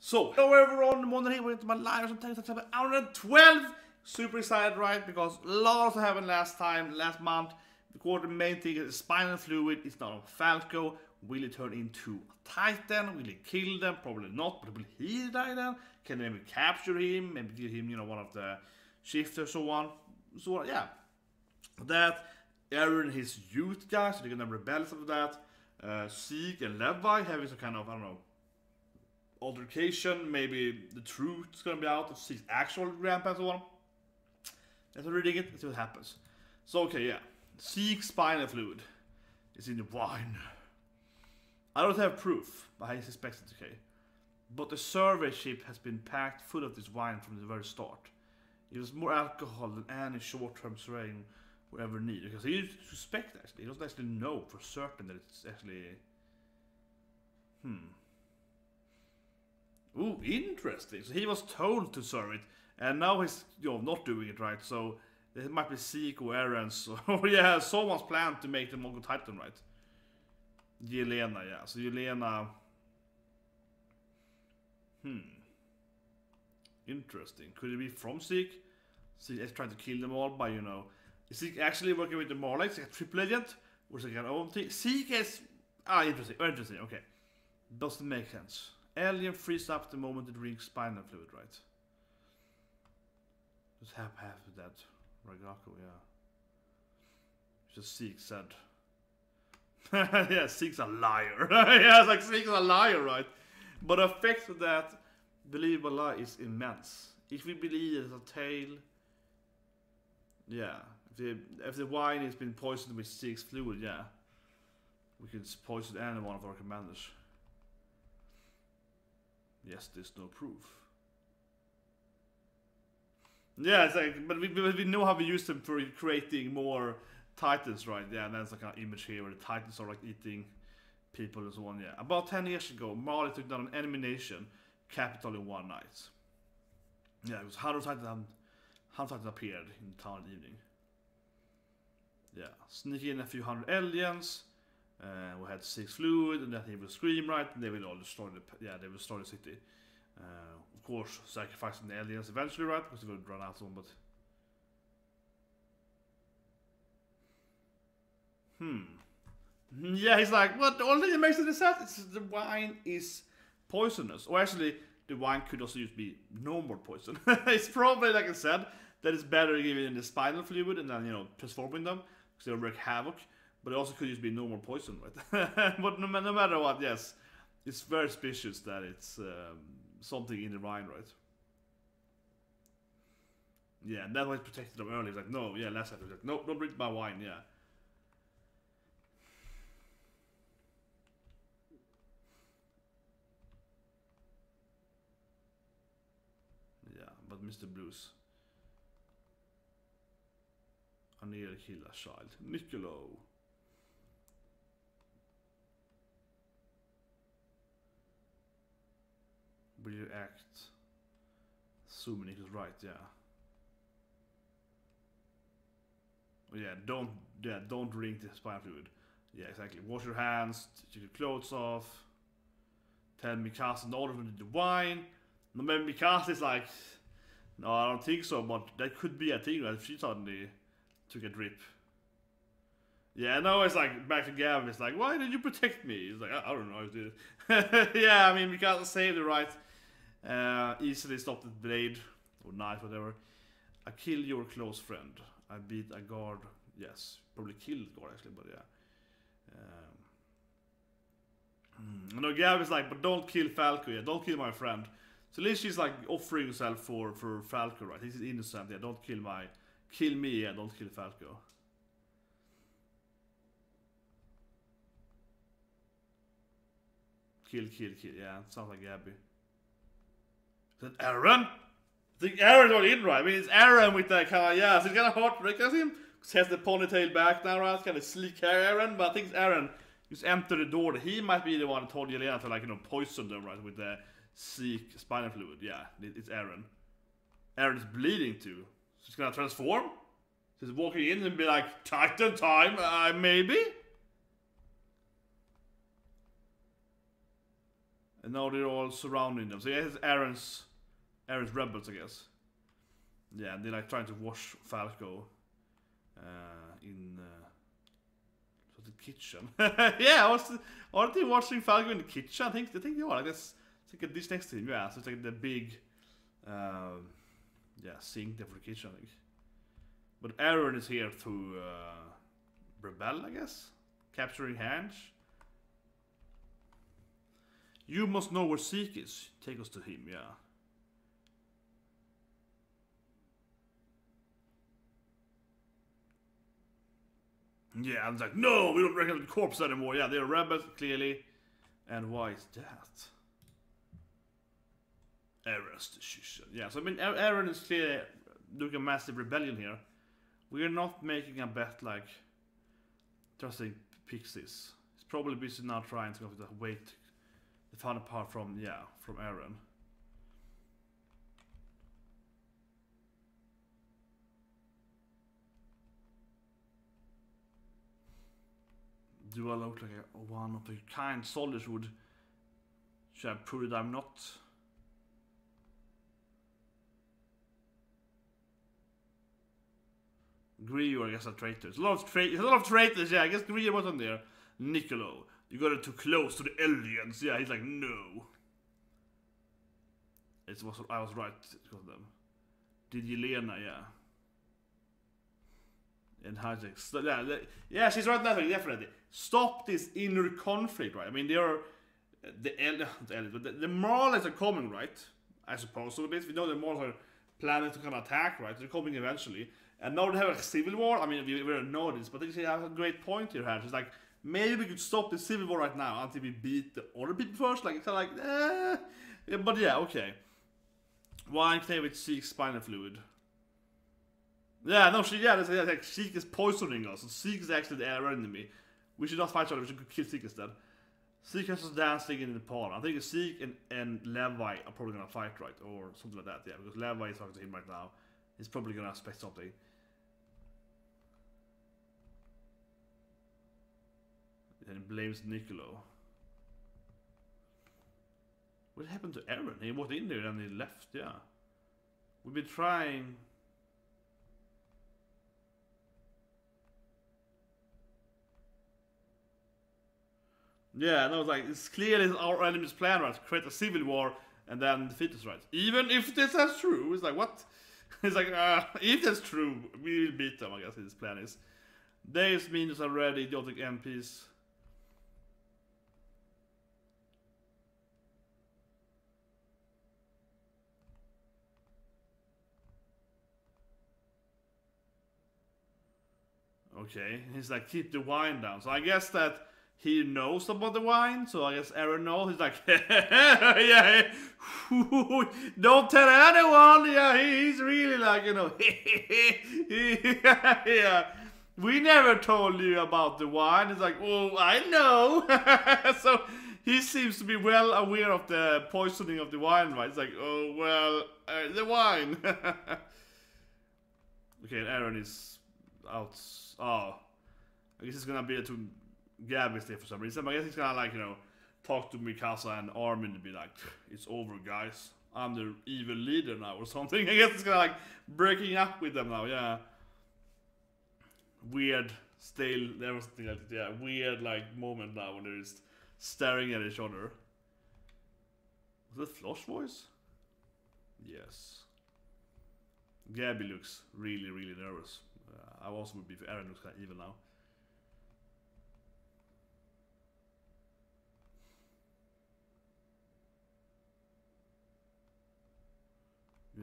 So, hello everyone, Myrmonden here with my live some things that happened 112. Super excited, right? Because lots happened last month. Because the main thing is spinal fluid. It's not a Falco. Will it turn into a Titan? Will it kill them? Probably not, but will he die then? Can they maybe capture him? Maybe give him, you know, one of the shifters or so on. So, yeah. That, Eren, his youth guys, so they're gonna rebel after that. Zeke and Levi having some kind of, I don't know, altercation. Maybe the truth's gonna be out of Zeke's actual grandpa and so on. That's what we're reading it. Let's see what happens. So, okay, yeah. Zeke's spinal fluid is in the wine. I don't have proof, but I suspect it's okay. But the survey ship has been packed full of this wine from the very start. It was more alcohol than any short-term strain would ever need. Because he suspects, actually. He doesn't actually know for certain that it's actually... Ooh, interesting. So he was told to serve it, and now he's, you know, not doing it, right? So it might be Zeke or Eren. So yeah, someone's planned to make the Mongol Titan, right? Yelena, yeah. So Yelena. Interesting. Could it be from Zeke? Zeke is trying to kill them all by, you know. Is Zeke actually working with the Morlocks, like a triple agent? Or is it an own thing? Zeke is. Interesting. Interesting, okay. Doesn't make sense. Eldian frees up the moment it drinks spinal fluid, right? Just half of that. Ragaku, yeah. Just Zeke said. Yeah, Zeke's a liar. Yeah, it's like Zeke's a liar, right? But the effect of that believable lie is immense. If we believe it's a tale, yeah. If the wine has been poisoned with Zeke's fluid, yeah. We could poison any one of our commanders. Yes, there's no proof. Yeah, it's like, but we know how we use them for creating more Titans, right? Yeah, and that's like an image here where the Titans are like eating people and so on. Yeah, about 10 years ago, Marley took down an enemy nation capital in one night. Yeah, it was 100 Titans appeared in the town in the evening. Yeah, sneak in a few hundred eldians. We had 6 fluid, and then he will scream, right? And they will all destroy they will destroy the city. Of course, sacrificing the eldians eventually, right? Because they will run out of them, but yeah, he's like, what? The only thing that makes it is the wine is poisonous. Or actually, the wine could also just be no more poison. It's probably, like I said, that it's better giving in the spinal fluid and then, you know, transforming them because they'll wreak havoc. But it also could just be no more poison, right? But no matter what, yes, it's very suspicious that it's something in the wine, right? Yeah, and that was protected them early. It's like, no, yeah, last episode, like, no, don't drink my wine, yeah. Yeah, but Mr. Blues. I need to kill a child. Niccolo. Will you act? Assuming he was right, yeah. Yeah, don't drink the spinal fluid. Yeah, exactly. Wash your hands, take your clothes off. Tell Mikasa not to drink the wine. No, maybe Mikasa is like, no, I don't think so, but that could be a thing, right? If she suddenly took a drip. Yeah, now it's like back to Gavin. It's like, why did you protect me? He's like, I don't know. I did it. Yeah, I mean, Mikasa saved it, right? Easily stopped the blade or knife, whatever. I kill your close friend. I beat a guard. Yes, probably killed guard actually, but yeah. No, Gab is like, but don't kill Falco. Yeah, don't kill my friend. So at least she's like offering herself for Falco, right? He's innocent. Yeah, don't kill me. Yeah, don't kill Falco. Kill. Yeah, sounds like Gabby. Is that Eren? I think Eren's already in, right? I mean, it's Eren with that kind of, yeah, so it's kind of hard to recognize him. Because he has the ponytail back now, right? It's kind of sleek hair Eren, but I think it's Eren. Just enter the door. He might be the one who told Yelena to, like, you know, poison them, right? With the Zeke spinal fluid. Yeah, it's Eren. Eren is bleeding too. So he's gonna transform? So he's walking in and be like, Titan time, maybe? And now they're all surrounding them. So yeah, it's Eren's rebels, I guess. Yeah, they're like trying to wash Falco in the kitchen. Yeah, aren't they washing Falco in the kitchen? I think they are. Like it's like a dish next to him. Yeah, so it's like the big sink there for the kitchen, I think. But Eren is here to rebel, I guess, capturing hands. You must know where Zeke is. Take us to him, yeah. Yeah, I was like, no, we don't recognize the corpse anymore. Yeah, they're rebels, clearly. And why is that? Eren's decision. Yeah, so I mean, Eren is clearly doing a massive rebellion here. We're not making a bet like trusting Pixies. He's probably busy now trying to go to the weight, the fun apart from Eren. Do I look like one of the kind soldiers would? Should I prove that I'm not? Grievous, I guess, are traitors. A lot of traitors, yeah. I guess Grievous wasn't there. Niccolo, you got it too close to the Eldians. Yeah, he's like, no. I was right because of them. Did Yelena, yeah. And Hijack. Yeah, she's right now, definitely. Stop this inner conflict, right? I mean, they are the Marleys are coming, right? I suppose. So basically, we know the Marleys are planning to kind of attack, right? They're coming eventually. And now they have a civil war. I mean, we don't know this, but I think they have a great point here, Hans. It's like, maybe we could stop the civil war right now until we beat the other people first. Like, it's kind of like, yeah, but yeah, okay. Wine clay with Zeke's spinal fluid. Yeah, no, that's like Zeke is poisoning us. So Zeke is actually the enemy. We should not fight each other, we should kill Zeke instead. Zeke has us dancing in the pond. I think Zeke and Levi are probably gonna fight, right? Or something like that, yeah, because Levi is talking to him right now. He's probably gonna expect something. And he blames Niccolo. What happened to Eren? He was in there and he left, yeah. We've been trying. Yeah, and I was like, it's clearly our enemy's plan, right? To create a civil war and then defeat us, right? Even if this is true, it's like, what? It's like, if that's true, we will beat them, I guess his plan is. Days means already idiotic MPs. Okay, he's like, keep the wine down. So I guess that he knows about the wine, so I guess Eren knows. He's like, yeah, don't tell anyone. Yeah, he's really like, you know, yeah. We never told you about the wine. It's like, oh, I know. So he seems to be well aware of the poisoning of the wine, right? It's like, oh, well, the wine. Okay, Eren is out. Oh, I guess it's gonna be to Gabby's there for some reason. I guess he's gonna, like, you know, talk to Mikasa and Armin and be like, it's over, guys. I'm the evil leader now or something. I guess it's gonna, like, breaking up with them now, yeah. Weird, stale, there was something like that, yeah. Weird, like, moment now when they're just staring at each other. Was that Flosh voice? Yes. Gabby looks really, really nervous. I also would be if Eren looks kind of evil now.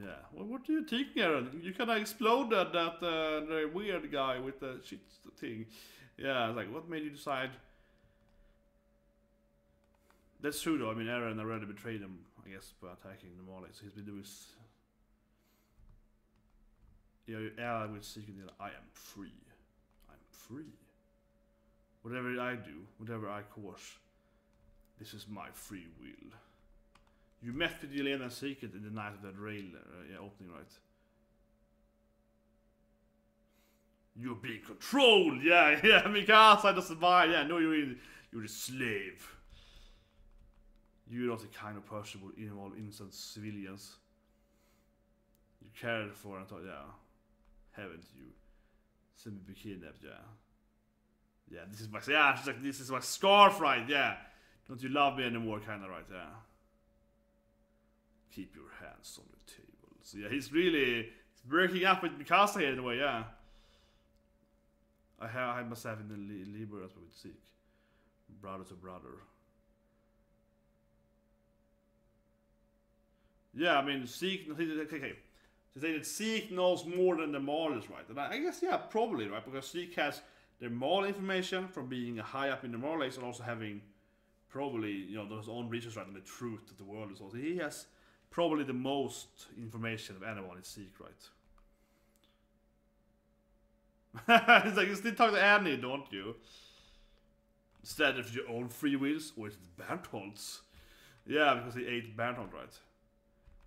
Yeah, well, what do you think, Eren? You kind of exploded that the weird guy with the shit thing. Yeah, like, what made you decide? That's true though, I mean, Eren already betrayed him, I guess, by attacking the Marley, so he's been doing... Yeah, ally with seeking the I am free. I'm free. Whatever I do, whatever I cause, this is my free will. You met with Yelena and Secret in the night of that rail opening, right? You're being controlled! Yeah, Mikasa doesn't buy. Yeah, no, you're the slave. You're not the kind of person who would involve innocent civilians. You cared for and thought, yeah, haven't you? Send me be kidnapped, yeah. Yeah, this is my, yeah, she's like, this is my scarf, right, yeah. Don't you love me anymore, kinda, right, yeah. Keep your hands on the table. So yeah, he's breaking up with Mikasa here in a way, yeah. I hide myself in the Libra as we would seek. Brother to brother. Yeah, I mean, Zeke, okay. To say that Zeke knows more than the Maulers, right? And I guess, yeah, probably, right? Because Zeke has the Maul information from being high up in the Maulers and also having probably, you know, those own research, right? And the truth of the world is also. He has probably the most information of anyone in Zeke, right? It's like, you still talk to Annie, don't you? Instead of your own free wills, or is it Berthold's? Yeah, because he ate Berthold, right?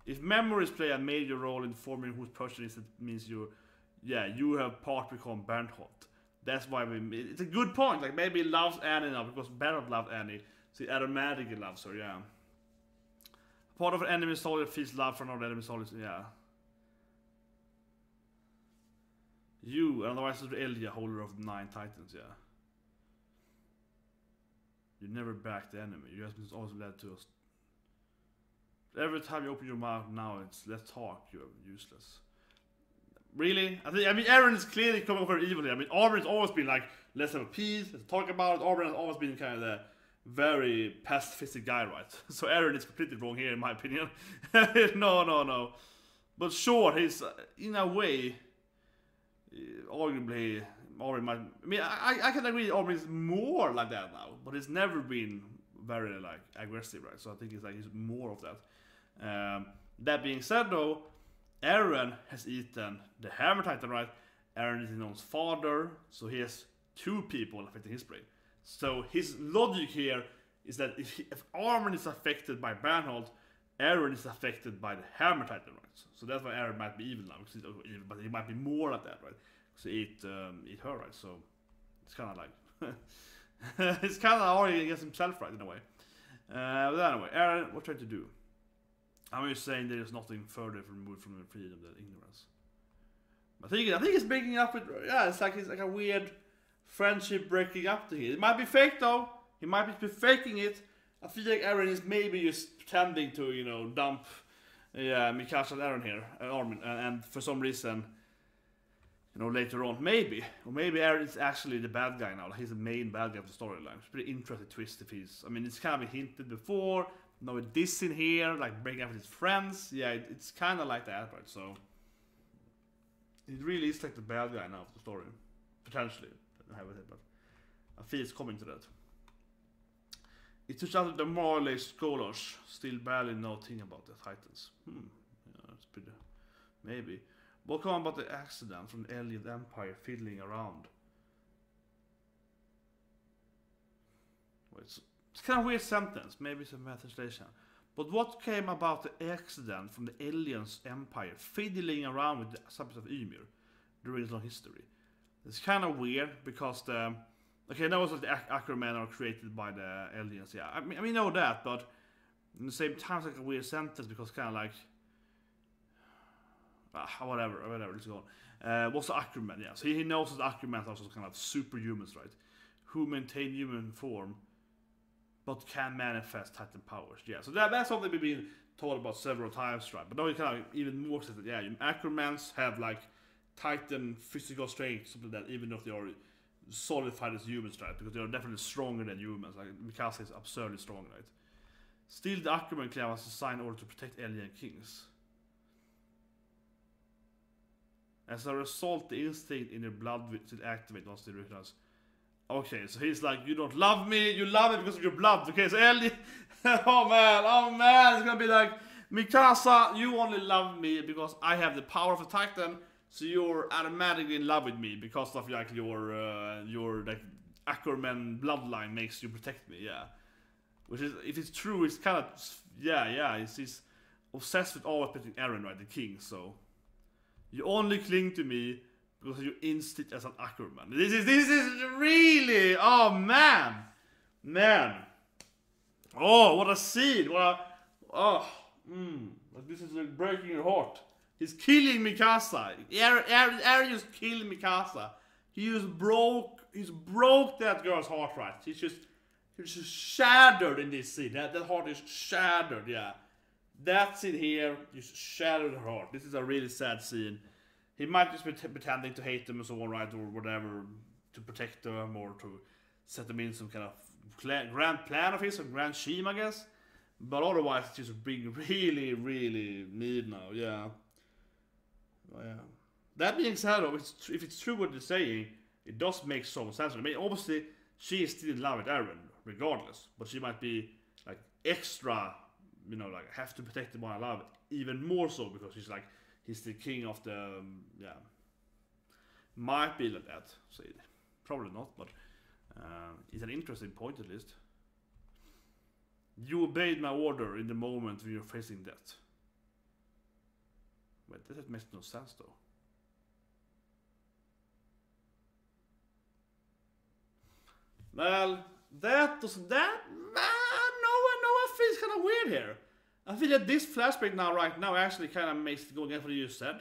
If memories play a major role in forming whose person is, it means you have part become Berthold. That's why it's a good point. Like maybe he loves Annie now because Berthold loved Annie, so he automatically loves her. Yeah. Part of an enemy soldier feels love for another enemy soldier. Yeah. You, and otherwise the Eldia, holder of the 9 titans. Yeah. You never back the enemy. You have always led to us. Every time you open your mouth now, it's let's talk. You're useless. Really? I mean, Eren is clearly coming over evilly. I mean, Aubrey has always been like, let's have a peace, let's talk about it. Aubrey has always been kind of the very pacifistic guy, right? So Eren is completely wrong here, in my opinion. No. But sure, he's in a way, arguably, Aubrey might. I mean, I can agree Aubrey is more like that now, but he's never been very like aggressive, right? So I think he's more of that. That being said, though, Eren has eaten the Hammer Titan, right? Eren is his own father, so he has 2 people affecting his brain. So his logic here is that if Armin is affected by Berthold, Eren is affected by the Hammer Titan, right? So that's why Eren might be evil now, because he's evil, but he might be more like that, right? Because he eat her, right? So it's kind of like it's kind of arguing against himself, right, in a way. But anyway, Eren, what trying to do? I'm just saying there is nothing further removed from the freedom than ignorance. I think it's breaking up with, yeah, it's like a weird friendship breaking up to here. It might be fake though. He might be faking it. I feel like Eren is maybe just pretending to, you know, dump Mikasa and Eren here, Armin, and for some reason, you know, later on, maybe. Or maybe Eren is actually the bad guy now. Like he's the main bad guy of the storyline. It's a pretty interesting twist if he's, I mean, it's kind of been hinted before. Now with this in here, like breaking up with his friends. Yeah, it's kind of like that, right? So it really is like the bad guy now of the story. Potentially. I don't have it, but I feel it's coming to that. It turns out that the Marley scholars still barely know thing about the Titans. Yeah, it's pretty. Maybe. What come about the accident from the Eldian Empire fiddling around? Wait, it's kind of a weird sentence. Maybe it's a bad translation. But what came about the accident from the Eldian's Empire fiddling around with the subject of Ymir during its long history? It's kind of weird because the... Okay, that was like the Ackerman are created by the Eldians. Yeah, I mean, know that, but at the same time, it's like a weird sentence because kind of like... whatever, let's go on. What's the Ackerman? Yeah, so he knows that Ackerman are also kind of superhumans, right? Who maintain human form, but can manifest Titan powers. Yeah, so that's something we've been told about several times, right? But now we kind of even more says that, yeah, Ackermans have like Titan physical strength, something like that, even if they are solidified as humans, right? Because they are definitely stronger than humans. Like Mikasa is absurdly strong, right? Still, the Ackerman clan was assigned in order to protect alien kings. As a result, the instinct in their blood will activate once they recognize. Okay, so he's like, you don't love me, you love it because of your blood. Okay, so Ellie, oh man, it's gonna be like, Mikasa, you only love me because I have the power of a Titan, so you're automatically in love with me because of like your like Ackerman bloodline makes you protect me, yeah. Which is, if it's true, it's kind of, yeah, he's obsessed with always protecting Eren, right, the king, so. You only cling to me because you instinct as an Ackerman. This is really, oh man. Oh, what a scene! This is like breaking your heart. He's killing Mikasa. Eren just killed Mikasa. He's broke that girl's heart, right? He's just shattered in this scene. That heart is shattered, yeah. That scene here just shattered her heart. This is a really sad scene. He might just be pretending to hate them and so on, right, or whatever, to protect them or to set them in some kind of grand plan of his, some grand scheme, I guess. But otherwise, it's just being really, really mean now, yeah. Oh, yeah. That being said, though, if it's true what they're saying, it does make some sense. I mean, obviously, she is still in love with Eren, regardless. But she might be, like, extra, you know, like, have to protect the one I love even more so, because she's like, he's the king of the, yeah. Might be like that, so probably not, but it's an interesting point at least. You obeyed my order in the moment when you're facing death. Wait, that makes no sense though. Well, that doesn't, that, no, I feel it's kind of weird here. I feel that this flashback right now actually kind of makes it go against what you said.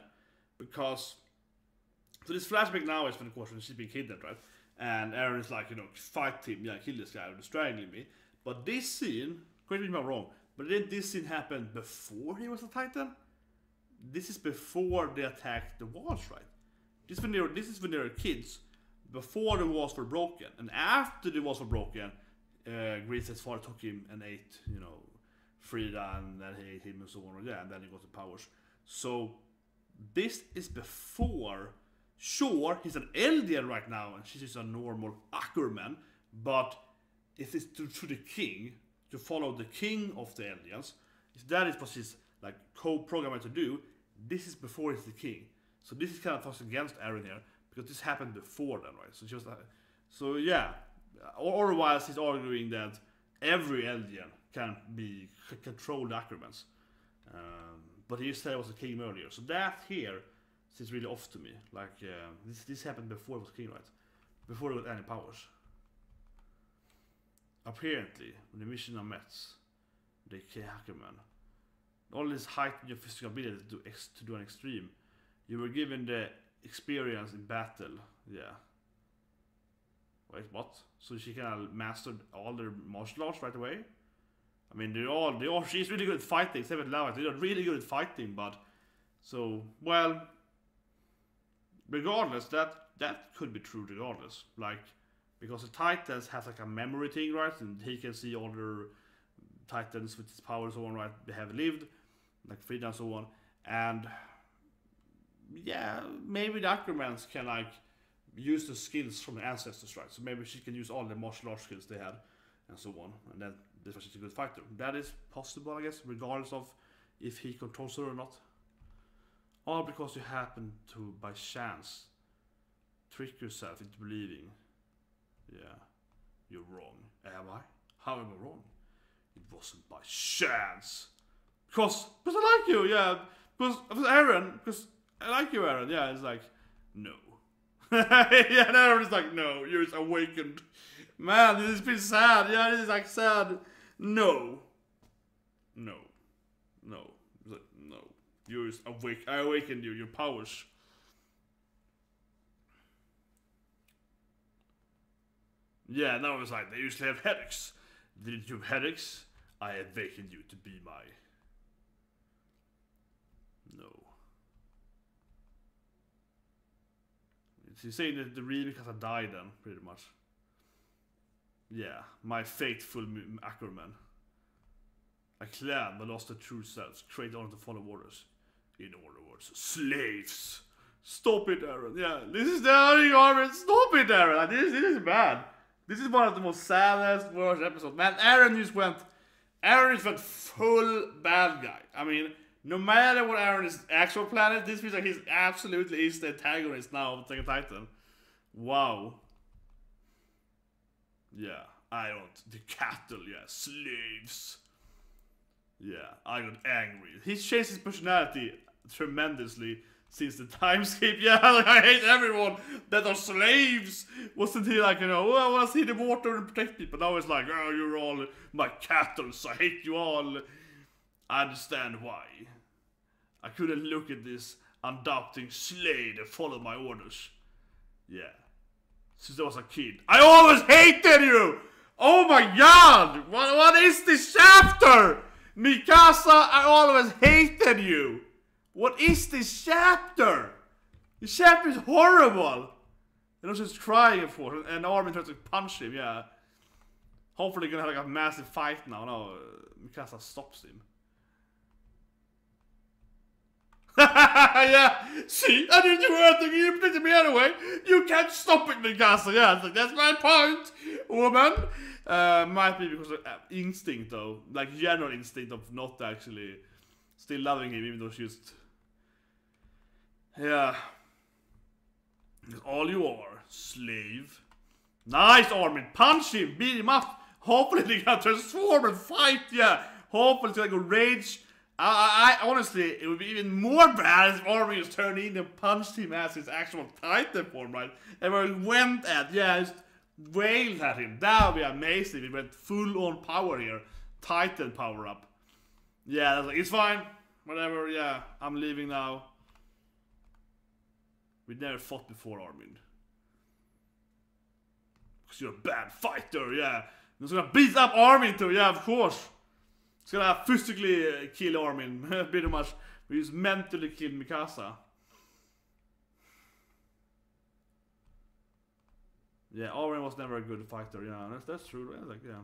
Because, so this flashback now is when of course she's being kidnapped, right? And Eren is like, you know, fight him, yeah, kill this guy who's strangling me. But this scene, correct me if I'm wrong, but didn't this scene happen before he was a Titan? This is before they attacked the walls, right? This is when they were kids, before the walls were broken. And after the walls were broken, Grease's father took him and ate, you know, Frida, and then he ate him and so on, yeah, and then he got the powers. So, this is before. Sure, he's an eldian right now, and she's just a normal Ackerman, but if it's to the king, to follow the king of the eldians, if that is what she's like co-programmed to do, this is before he's the king. So this is kind of fussing against Eren here, because this happened before then, right? So she was like, so yeah, or otherwise he's arguing that every eldian can control the Ackermans. But he said it was the king earlier, so that here is really off to me. Like, this happened before it was king, right? Before it got any powers. Apparently, when the mission are met, they kill Ackerman. All this heightened your physical ability to do an extreme. You were given the experience in battle, yeah. Wait, what? So she kind of mastered all their martial arts right away? I mean, she's really good at fighting, except with Lava. They're really good at fighting, but, so, well, regardless, that could be true regardless. Like, because the Titans have like a memory thing, right? And he can see all their Titans with his powers and so on, right? They have lived, like Frida and so on. And yeah, maybe the Ackermans can like use the skills from the ancestors, right? So maybe she can use all the martial arts skills they had and so on. And that's why she's a good fighter. That is possible, I guess, regardless of if he controls her or not. All because you happen to, by chance, trick yourself into believing. Yeah, you're wrong. Am I? How am I wrong? It wasn't by chance. Because I like you, yeah. Because Eren, because I like you, Eren. Yeah, it's like, no. Yeah, no, it's like, no, you're just awakened. Man, this is pretty sad. Yeah, this is like sad. No. No. No. It's like, no. You're just awake. I awakened you, your powers. Yeah, now it's like, they usually have headaches. Didn't you have headaches? I awakened you to be my... No. She's saying that the real Mikasa died then, pretty much. Yeah, my faithful Ackerman. A clan that lost their true selves, created only to follow orders. In other words, slaves. Stop it, Eren. Yeah, this is the argument. Stop it, Eren. This is bad. This is one of the most saddest, worst episodes. Man, Eren just went full bad guy. I mean, no matter what Eren's actual plan is, this feels like he's absolutely is the antagonist now of Attack on Titan. Wow. Yeah, the cattle, yeah, slaves. Yeah, I got angry. He's changed his personality tremendously since the time skip. Yeah, like, I hate everyone that are slaves. Wasn't he like, you know, oh, I want to see the water and protect people. Now it's like, oh, you're all my cattle, so I hate you all. I understand why. I couldn't look at this adopting slave that followed my orders. Yeah. Since I was a kid. I always hated you! Oh my god! What is this chapter? Mikasa, I always hated you! What is this chapter? This chapter is horrible! And also just crying, of course, and Armin tries to punch him, yeah. Hopefully they're gonna have like a massive fight now. No, Mikasa stops him. Yeah, see, I didn't do anything, you protected me anyway. You can't stop it, Mikasa. Yeah, it's like, that's my point, woman. Might be because of instinct, though. Like, general instinct of not actually still loving him, even though she's... Yeah. That's all you are, slave. Nice, Armin. Punch him, beat him up. Hopefully they can transform and fight, yeah. Hopefully it's like a rage... I honestly, it would be even more bad if Armin just turned in and punched him as his actual Titan form, right? And where he went at, yeah, just wailed at him. That would be amazing. He went full on power here. Titan power up. Yeah, that's like, it's fine. Whatever, yeah, I'm leaving now. We never fought before, Armin. Because you're a bad fighter, yeah. He's gonna beat up Armin too, yeah, of course. He's gonna physically kill Armin, pretty much. But he's mentally killed Mikasa. Yeah, Armin was never a good fighter, yeah, that's true, yeah, like, yeah.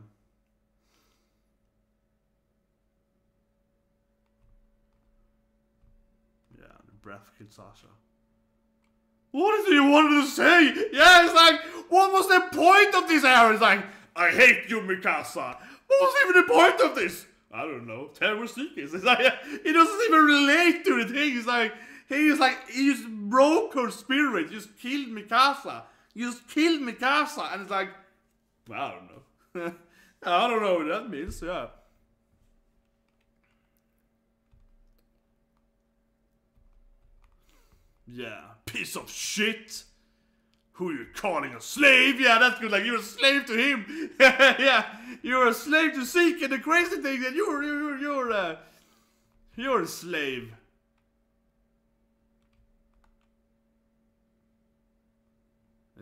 Yeah, the breath killed Sasha. What did you want to say? Yeah, it's like, what was the point of this era? It's like, I hate you, Mikasa. What was even the point of this? I don't know. Terror seekers. It's like, he doesn't even relate to the thing. It's like, he just broke her spirit. He just killed Mikasa. You just killed Mikasa. And it's like, well, I don't know. I don't know what that means, yeah. Yeah, piece of shit. Who you calling a slave? Yeah, that's good. Like, you're a slave to him. Yeah, you're a slave to Zeke. And the crazy thing that you're a slave.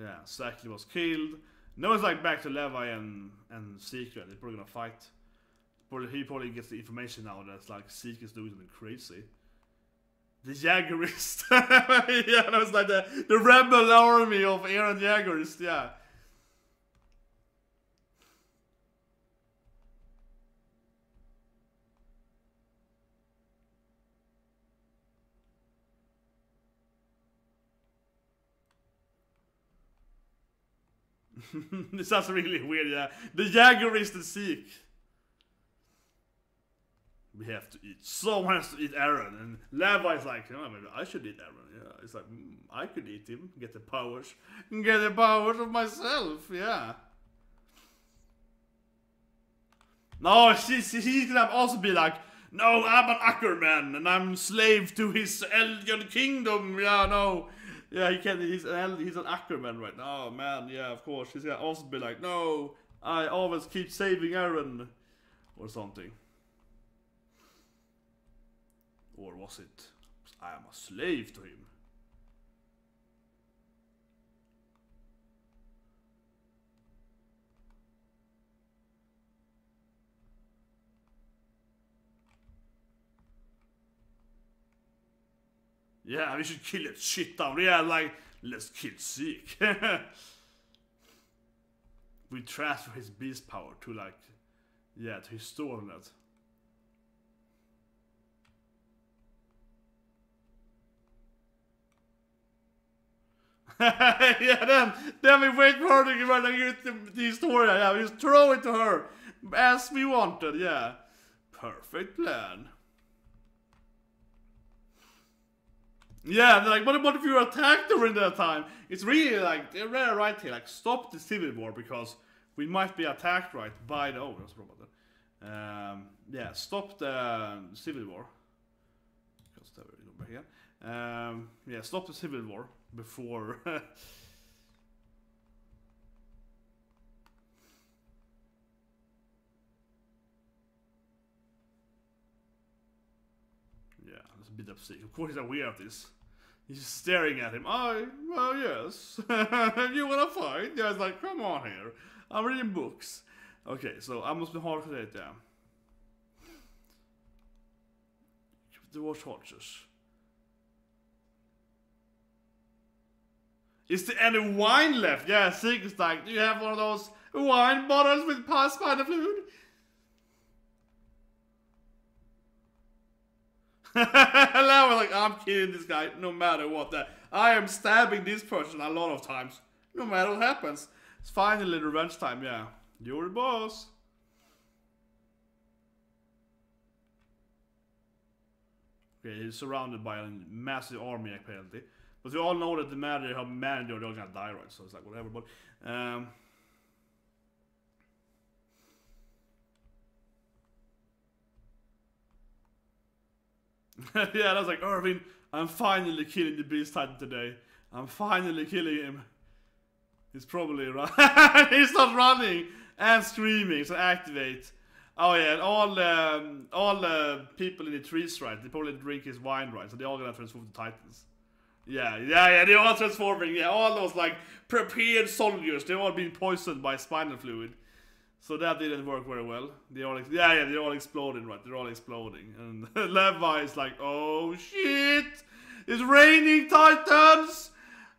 Yeah, Saki was killed. Now it's like back to Levi and Zeke. They're probably gonna fight. He probably gets the information now that's like Zeke is doing something crazy. The Jaggerists. Yeah, that was like the rebel army of Eren Jaggerists, yeah. This sounds really weird, yeah. The Jaggerists and Zeke. We have to eat. Someone has to eat Eren. And Levi's like, oh, maybe I should eat Eren. Yeah, it's like, I could eat him. Get the powers. Get the powers of myself. Yeah. No, he's gonna also be like, no, I'm an Ackerman. And I'm slave to his eldian kingdom. Yeah, no. Yeah, he can't. He's an Ackerman right now. Oh, man, yeah, of course. He's gonna also be like, no, I always keep saving Eren. Or something. Or was it, I am a slave to him? Yeah, we should kill that shit down. Yeah, like, let's kill Zeke. We transfer his beast power to, like, yeah, to his storm that. Yeah, then we wait for her to run like, the story. Yeah, we just throw it to her as we wanted. Yeah, perfect plan. Yeah, like, what if you attacked during that time? It's really like, they're right here, like, stop the civil war because we might be attacked, right, by the, oh, that's wrong about that. Yeah, stop the civil war. Because that will go back again. Yeah, stop the civil war before. Yeah, let's beat up Zeke. Of course he's aware of this. He's staring at him. Well, yes. You wanna fight? Yeah, it's like, come on here. I'm reading books. Okay, so I must be hard to that down. The watch horses. Is there any wine left? Yeah, Zeke is like, do you have one of those wine bottles with spinal fluid? I was like, I'm killing this guy no matter what. I am stabbing this person a lot of times, no matter what happens. It's finally revenge time. Yeah, you're the boss. Okay, he's surrounded by a massive army apparently, but we all know that the matter how many they're all gonna die, right? So it's like whatever. But yeah, I was like, Irvin, I'm finally killing the Beast Titan today. I'm finally killing him. He's probably right. He's not running and screaming, so activate. Oh yeah, and all the people in the trees, right? They probably drink his wine, right? So they all gonna transform to Titans. Yeah, they're all transforming. Yeah, all those like prepared soldiers, they're all being poisoned by spinal fluid. So that didn't work very well. They all, they're all exploding, right? They're all exploding, and Levi is like, "Oh shit! It's raining Titans!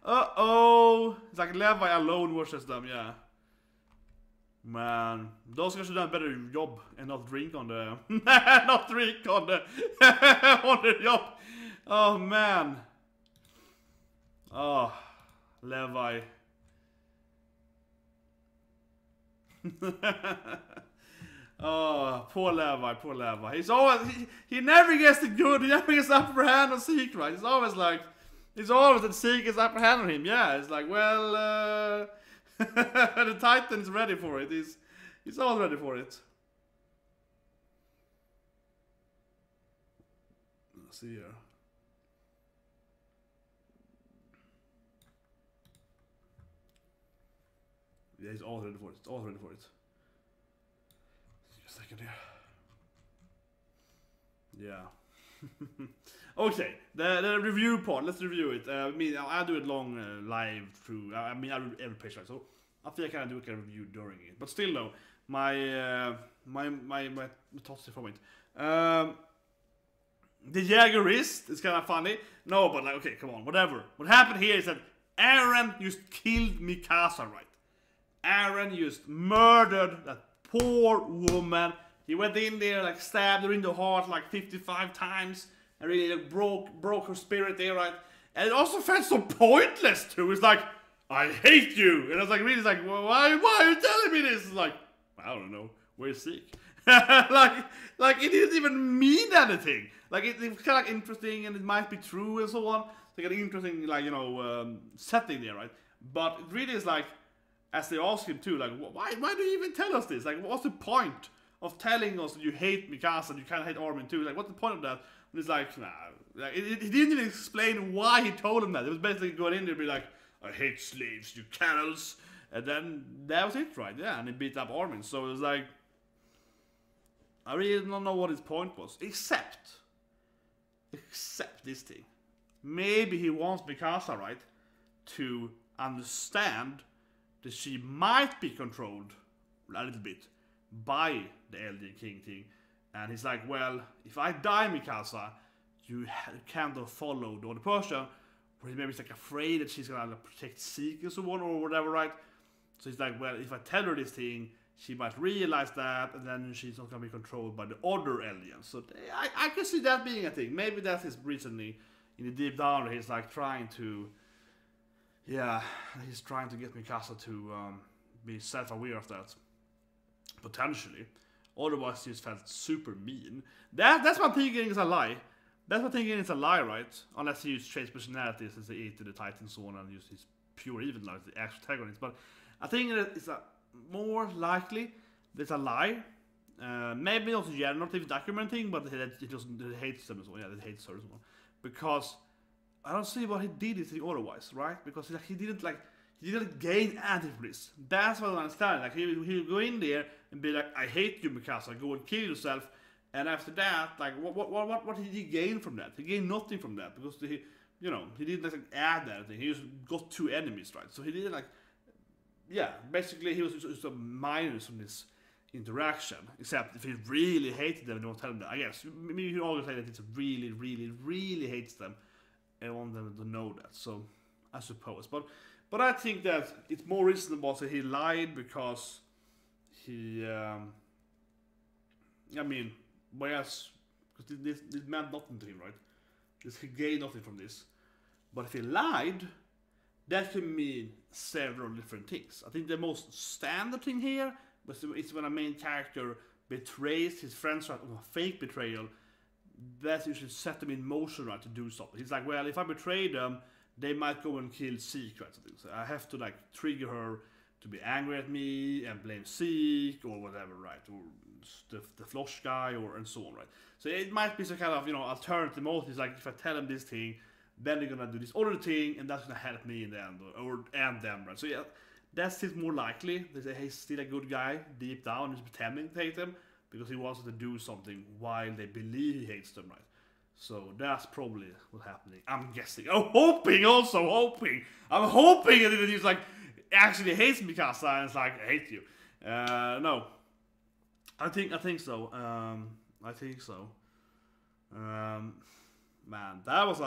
Uh-oh!" It's like Levi alone versus them. Yeah, man, those guys should have done a better job and not drink on the, not drink on the, on the job. Oh man. Oh, Levi. Oh, poor Levi. He's always he never gets the good. He never gets the upper hand on Zeke, right? It's always that Zeke is upper hand on him. Yeah, it's like, well, the Titan's ready for it. He's all ready for it. Let's see here. Yeah, he's all ready for it. It's all ready for it. Just a second here. Yeah. Okay, the review part. Let's review it. I mean, I'll do it long live through. I mean, I'll read every page, right? So I think I can do a review during it. But still, though, my thoughts from it. The Jägerist is kind of funny. No, but like, okay, come on, whatever. What happened here is that Eren just killed Mikasa, right? Eren just murdered that poor woman. He went in there, like stabbed her in the heart like 55 times, and really like, broke her spirit there, right? And it also felt so pointless too. It's like, I hate you, and I was like, really, like, well, why are you telling me this? It's like, I don't know, we're sick. like it didn't even mean anything. Like it was kind of like interesting, and it might be true and so on. It's like an interesting, like, you know, setting there, right? But it really is like, as they ask him too, like, why do you even tell us this? Like, what's the point of telling us that you hate Mikasa and you kind of hate Armin too? Like, what's the point of that? And it's like, nah. Like, he didn't even explain why he told him that. It was basically going in there and be like, I hate slaves, you cannibals. And then that was it, right? Yeah, and he beat up Armin. So it was like, I really don't know what his point was. Except this thing. Maybe he wants Mikasa, right, to understand that she might be controlled a little bit by the eldian king thing. And he's like, well, if I die, Mikasa, you kind of follow the other person. Or maybe he's like afraid that she's gonna protect Zeke or so on or whatever, right? So he's like, well, if I tell her this thing, she might realize that, and then she's not gonna be controlled by the other aliens. So I can see that being a thing. Maybe that's his reasoning. In the deep down, he's like trying to, yeah, he's trying to get Mikasa to be self-aware of that. Potentially. Otherwise, he just felt super mean. That's what I'm thinking is a lie. That's what I'm thinking is a lie, right? Unless he used traits personalities as he ate to the Titan Zone and used his pure evil, like the actual antagonist. But I think it's a more likely there's a lie. Maybe not a generative Ackerman thing, but he hates them as well. Yeah, he hates her as well. Because I don't see what he did anything otherwise, right? Because like, he didn't gain anything from this. That's what I understand. Like he would go in there and be like, I hate you, Mikasa, go and kill yourself. And after that, like what did he gain from that? He gained nothing from that because he didn't like add anything. He just got 2 enemies, right? So he didn't like, yeah, basically he was just a minus from this interaction. Except if he really hated them, don't tell them that. I guess maybe you can always say that it's really, really, really hates them, and I want them to know that. So I suppose, but I think that it's more reasonable that he lied because he, because this meant nothing to him, right? He gained nothing from this. But if he lied, that can mean several different things. I think the most standard thing here is when a main character betrays his friends, right, or a fake betrayal. That usually set them in motion, right, to do something. He's like, well, if I betray them, they might go and kill Zeke, right? So I have to like trigger her to be angry at me and blame Zeke or whatever, right? Or the Flosh guy or and so on, right? So it might be some kind of alternative motives. Like if I tell them this thing, then they're gonna do this other thing, and that's gonna help me in the end, and them, right? So yeah, that seems more likely. They say he's still a good guy deep down, he's pretending to hate them because he wants to do something while they believe he hates them, right? So that's probably what's happening. I'm guessing. I'm hoping that he's like actually hates Mikasa and it's like I hate you. No, I think so. Man, that was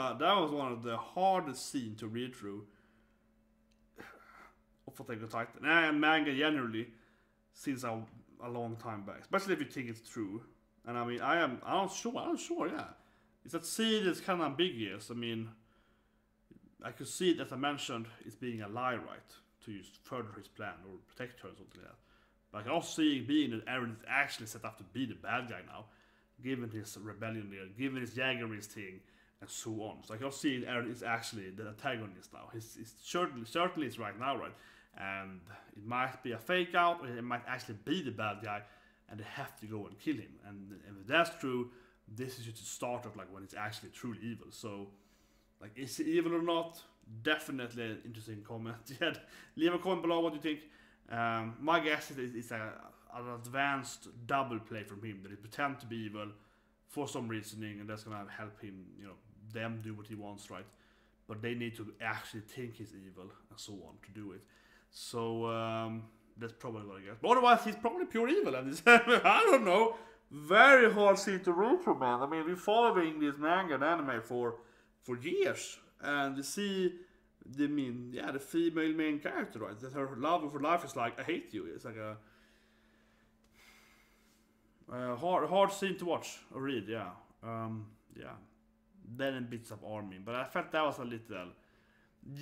one of the hardest scenes to read through of Attack on Titan and manga generally since a long time back, especially if you think it's true. And I mean, I'm not sure. Yeah, it's that scene that's kind of ambiguous. I mean, I could see it, as I mentioned, it's being a lie, right, to use further his plan or protect her or something like that. But I can also see it being that Eren is actually set up to be the bad guy now, given his rebellion there, given his Jaegerist thing, and so on. So I can see Eren is actually the antagonist now. He's certainly is right now, right? And it might be a fake out, or it might actually be the bad guy, and they have to go and kill him. And if that's true, this is just the start of like when it's actually truly evil. So, like, is he evil or not? Definitely an interesting comment. Yeah, leave a comment below what you think. My guess is it's an advanced double play from him, that he pretends to be evil for some reasoning, and that's gonna help him, them do what he wants, right? But they need to actually think he's evil and so on to do it. So that's probably what I guess. But otherwise, he's probably pure evil, and I don't know. Very hard scene to read through, man. I mean, we're following this manga and anime for years, and you see the female main character, right? That her love for life is like, I hate you. It's like a hard scene to watch or read, yeah. Then in bits of army, but I felt that was a little,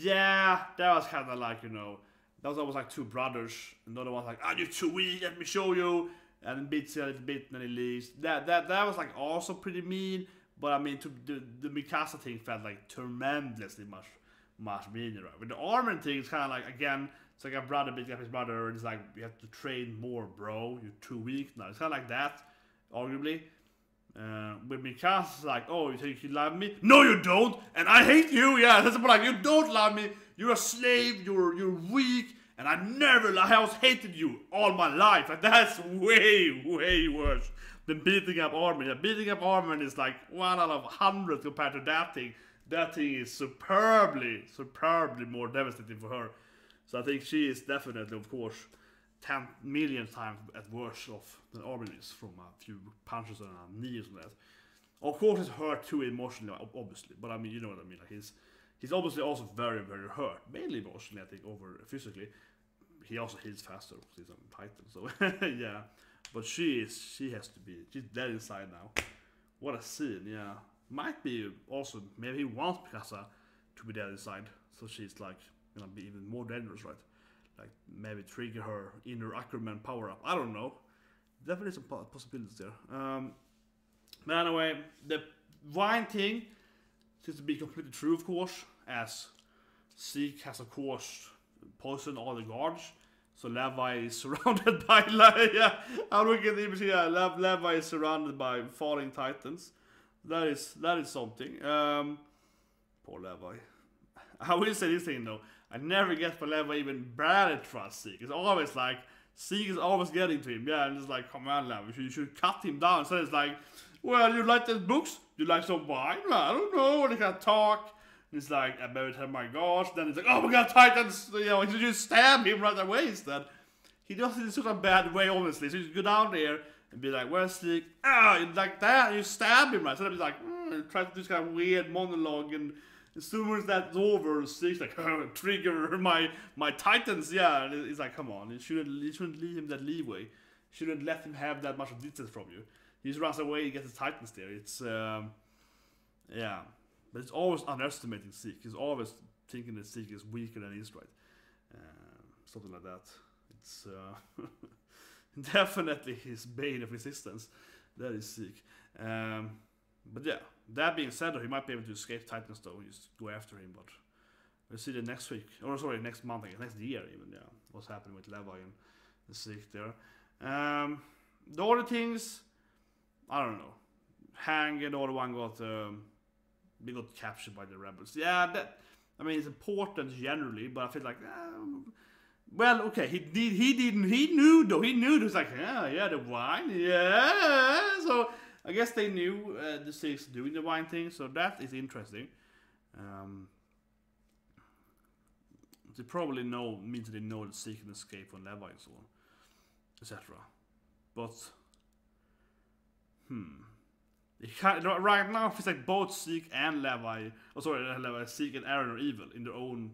that was kind of like, that was almost like 2 brothers, and the other one's like, you're too weak, let me show you, and then beats you a little bit, and then he leaves. That was like also pretty mean, but I mean, the Mikasa thing felt like tremendously much meaner, right? But the armor thing is kind of like, again, it's like a brother beating up his brother, and it's like, you have to train more, bro, you're too weak now. It's kind of like that, arguably. With Mikasa, like, oh, you think you love me? No, you don't, and I hate you. Yeah, that's about like, you don't love me. You're a slave. You're weak, and I always hated you all my life. And that's way worse than beating up Armin. Yeah, beating up Armin is like 1 out of 100 compared to that thing. That thing is superbly more devastating for her. So I think she is definitely, of course, 10 million times at worse off than Armin is from a few punches and a knee and that. Of course, it's hurt too emotionally, obviously, but I mean, you know what I mean. Like he's obviously also very hurt, mainly emotionally, I think, over physically. He also heals faster because he's on Titan, so yeah. But she's dead inside now. What a scene, yeah. Might be also, maybe he wants Mikasa to be dead inside, so she's like gonna be even more dangerous, right? Like, maybe trigger her inner Ackerman power up. I don't know. Definitely some possibilities there. But anyway, the wine thing seems to be completely true, of course, as Zeke has, of course, poisoned all the guards. So Levi is surrounded by, I'm looking at the image here. Levi is surrounded by falling titans. That is something. Poor Levi. I will say this thing though. I never get for Levi even barely trust Zeke. It's always like, Zeke is always getting to him. Yeah, and it's like, come on, Levi, you should cut him down. So it's like, well, you like these books? You like some wine? I don't know. They can talk. And it's like, about oh my gosh. Then it's like, oh my god, Titans. You know, you just stab him right away instead. He does it in such a bad way, honestly. So you go down there and be like, where's Zeke? Ah, like that. And you stab him, right? So it's like, try to do this kind of weird monologue. And as soon as that's over, Zeke's like, oh, trigger my Titans. Yeah. And it's like, come on. You shouldn't leave him that leeway. You shouldn't let him have that much of distance from you. He just runs away, he gets his Titans there. It's, yeah. But it's always underestimating Zeke. He's always thinking that Zeke is weaker than he is, right? Something like that. It's definitely his bane of resistance. That is Zeke. But yeah, that being said, though, he might be able to escape Titans, though. Just go after him, but we'll see the next week. Or sorry, next month, I guess. Next year, even, yeah. What's happening with Levi and Zeke there. The other things, I don't know. Hang and all the one got they got captured by the rebels. Yeah, that, I mean, it's important generally, but I feel like well, okay, he knew though. He knew. It was like, yeah, the wine, yeah. So I guess they knew the Six doing the wine thing. So that is interesting. They probably means they know that Zeke can escape from Levi and so on, etc. But it can't, right now it feels like both Zeke and Levi, Zeke and Eren are evil in their own.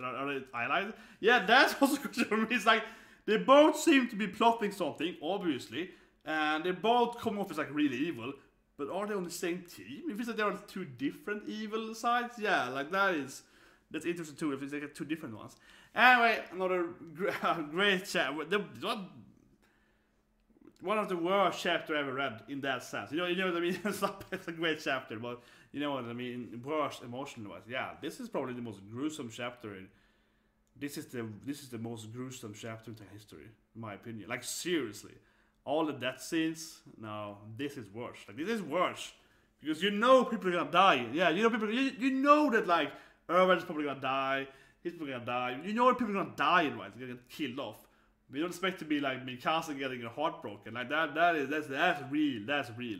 Are they allies? Yeah, that's also good for me. It's like they both seem to be plotting something, obviously, and they both come off as like really evil. But are they on the same team? It feels like they're on two different evil sides. Yeah, like that's interesting too. If it's like two different ones. Anyway, another great chat. One of the worst chapter I ever read in that sense. You know what I mean? It's a great chapter, but you know what I mean? Worst emotional wise. Yeah, this is probably the most gruesome chapter. This is the most gruesome chapter in history, in my opinion. Like seriously, all the death scenes. No, this is worse. Like this is worse because you know people are gonna die. Yeah, you know people. You know that like Erwin's probably gonna die. He's probably gonna die. You know that people are gonna die, right? They're gonna get killed off. We don't expect to be like Mikasa getting her heart broken. Like that's real. That's real.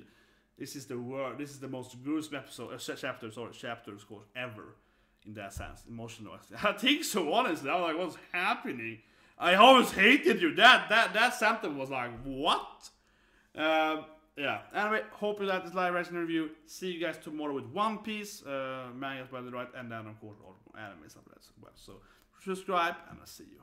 This is the word. This is the most gruesome chapter of course, ever. In that sense, emotional. I think so. Honestly, I was like, "What's happening?" I always hated you. That sentence was like, "What?" Yeah. Anyway, hope you like this live reaction review. See you guys tomorrow with One Piece, manga by the right, and then of course all anime stuff as well. So subscribe, and I'll see you.